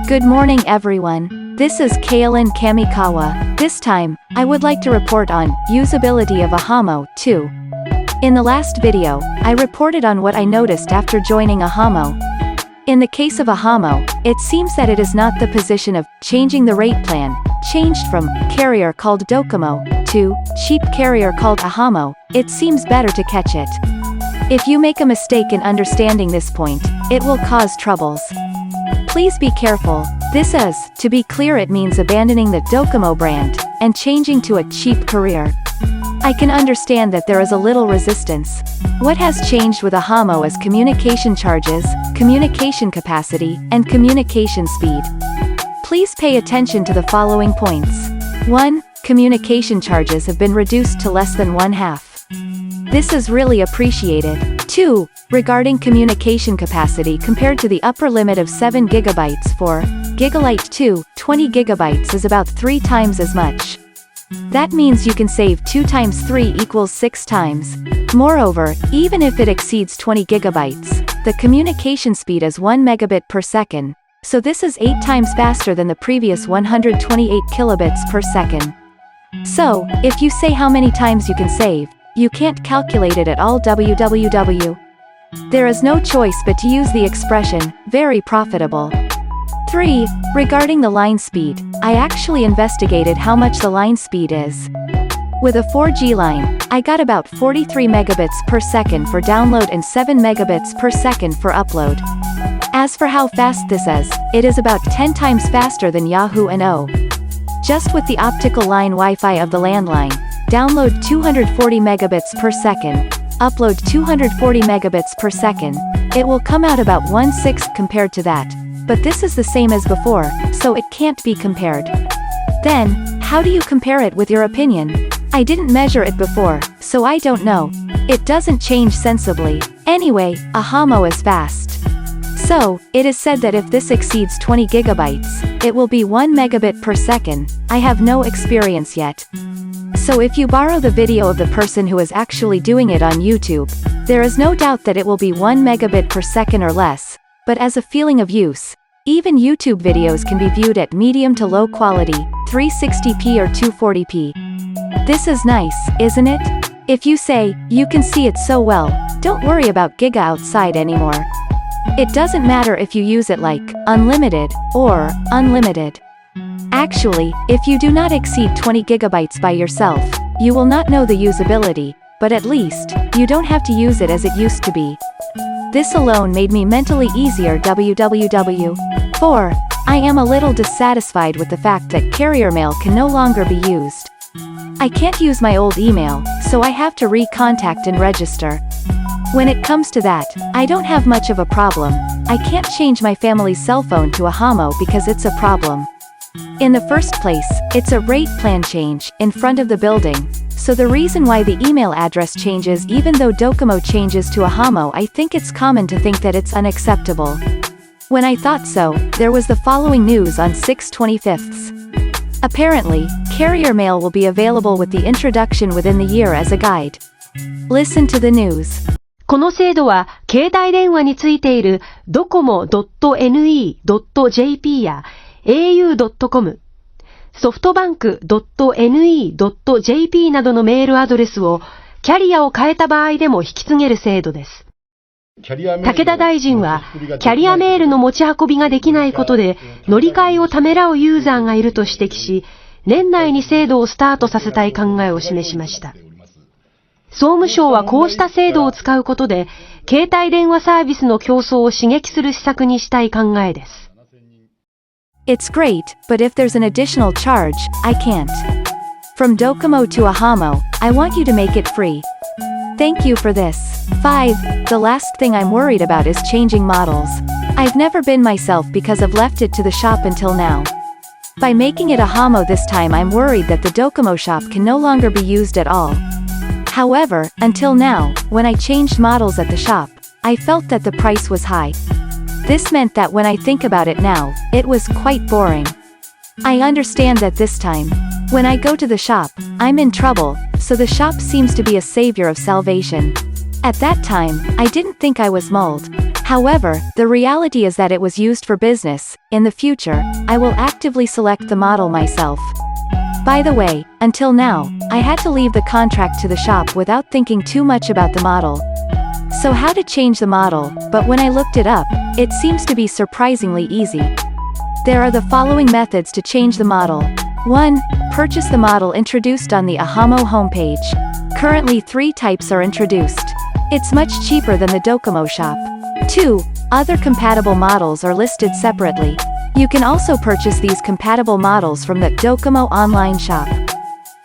Good morning everyone, this is Kailin Kamikawa. This time, I would like to report on usability of Ahamo 2. In the last video, I reported on what I noticed after joining Ahamo. In the case of Ahamo, it seems that it is not the position of changing the rate plan, changed from carrier called Docomo to cheap carrier called Ahamo. It seems better to catch it. If you make a mistake in understanding this point, it will cause troubles. Please be careful. This is, to be clear, it means abandoning the Docomo brand and changing to a cheap carrier. I can understand that there is a little resistance. What has changed with Ahamo is communication charges, communication capacity, and communication speed. Please pay attention to the following points. 1. Communication charges have been reduced to less than one-half. This is really appreciated. 2. Regarding communication capacity, compared to the upper limit of 7 GB for Gigalite 2, 20 GB is about 3 times as much. That means you can save 2 times 3 equals 6 times. Moreover, even if it exceeds 20 GB, the communication speed is 1 megabit per second, so this is 8 times faster than the previous 128 kilobits per second. So, if you say how many times you can save, you can't calculate it at all. There is no choice but to use the expression, very profitable. 3. Regarding the line speed, I actually investigated how much the line speed is. With a 4G line, I got about 43 megabits per second for download and 7 megabits per second for upload. As for how fast this is, it is about 10 times faster than Yahoo and O. Just with the optical line Wi-Fi of the landline, download 240 megabits per second, upload 240 megabits per second, it will come out about 1/6 compared to that. But this is the same as before, so it can't be compared. Then, how do you compare it with your opinion? I didn't measure it before, so I don't know. It doesn't change sensibly. Anyway, Ahamo is fast. So, it is said that if this exceeds 20 gigabytes, it will be 1 megabit per second. I have no experience yet. So if you borrow the video of the person who is actually doing it on YouTube, there is no doubt that it will be 1 megabit per second or less, but as a feeling of use, even YouTube videos can be viewed at medium to low quality, 360p or 240p. This is nice, isn't it? If you say, you can see it so well, don't worry about Giga outside anymore. It doesn't matter if you use it like unlimited or unlimited. Actually, if you do not exceed 20 gigabytes by yourself, you will not know the usability, but at least, you don't have to use it as it used to be. This alone made me mentally easier. 4. I am a little dissatisfied with the fact that carrier mail can no longer be used. I can't use my old email, so I have to re-contact and register. When it comes to that, I don't have much of a problem. I can't change my family's cell phone to Ahamo because it's a problem. In the first place, it's a rate plan change in front of the building, so the reason why the email address changes even though Docomo changes to Ahamo, I think it's common to think that it's unacceptable. When I thought so, there was the following news on 6/25. Apparently, carrier mail will be available with the introduction within the year as a guide. Listen to the news. この制度は、携帯電話についている docomo.ne.jp や au.com、ソフトバンク .ne.jp などのメールアドレスをキャリアを変えた場合でも引き継げる制度です。武田大臣は、キャリアメールの持ち運びができないことで乗り換えをためらうユーザーがいると指摘し、年内に制度をスタートさせたい考えを示しました。総務省はこうした制度を使うことで、携帯電話サービスの競争を刺激する施策にしたい考えです。It's great, but if there's an additional charge, I can't. From Docomo to Ahamo, I want you to make it free. Thank you for this. 5. The last thing I'm worried about is changing models. I've never been myself because I've left it to the shop until now. By making it Ahamo this time, I'm worried that the Docomo shop can no longer be used at all. However, until now, when I changed models at the shop, I felt that the price was high. This meant that when I think about it now, it was quite boring. I understand that this time, when I go to the shop, I'm in trouble, so the shop seems to be a savior of salvation. At that time, I didn't think I was mulled. However, the reality is that it was used for business. In the future, I will actively select the model myself. By the way, until now, I had to leave the contract to the shop without thinking too much about the model. So how to change the model, but when I looked it up, it seems to be surprisingly easy. There are the following methods to change the model. 1. Purchase the model introduced on the Ahamo homepage. Currently 3 types are introduced. It's much cheaper than the Docomo shop. 2. Other compatible models are listed separately. You can also purchase these compatible models from the Docomo online shop.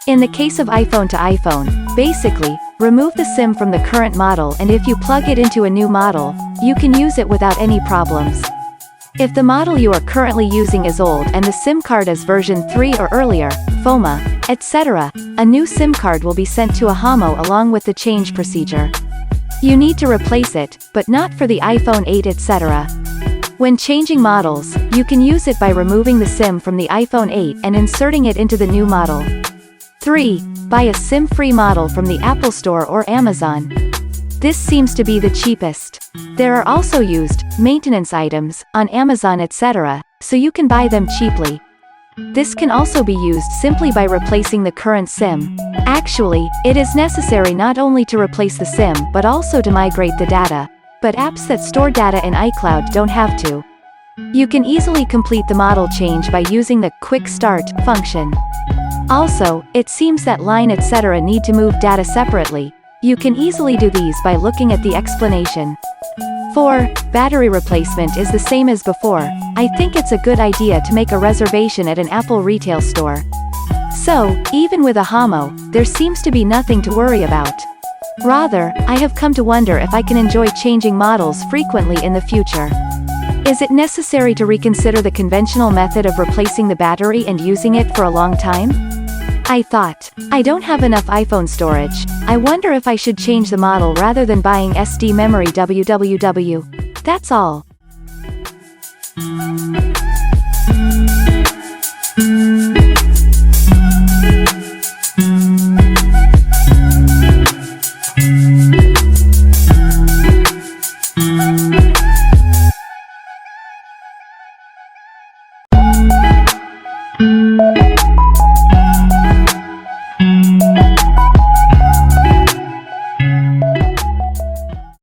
In the case of iPhone to iPhone, basically, remove the SIM from the current model, and if you plug it into a new model, you can use it without any problems. If the model you are currently using is old and the SIM card is version 3 or earlier, FOMA, etc., a new SIM card will be sent to Ahamo along with the change procedure. You need to replace it, but not for the iPhone 8 etc. When changing models, you can use it by removing the SIM from the iPhone 8 and inserting it into the new model. 3. Buy a SIM-free model from the Apple Store or Amazon. This seems to be the cheapest. There are also used maintenance items on Amazon etc., so you can buy them cheaply. This can also be used simply by replacing the current SIM. Actually, it is necessary not only to replace the SIM but also to migrate the data. But apps that store data in iCloud don't have to. You can easily complete the model change by using the Quick Start function. Also, it seems that Line etc. need to move data separately. You can easily do these by looking at the explanation. 4. Battery replacement is the same as before. I think it's a good idea to make a reservation at an Apple retail store. So, even with Ahamo, there seems to be nothing to worry about. Rather, I have come to wonder if I can enjoy changing models frequently in the future. Is it necessary to reconsider the conventional method of replacing the battery and using it for a long time? I thought, I don't have enough iPhone storage. I wonder if I should change the model rather than buying SD memory www. That's all.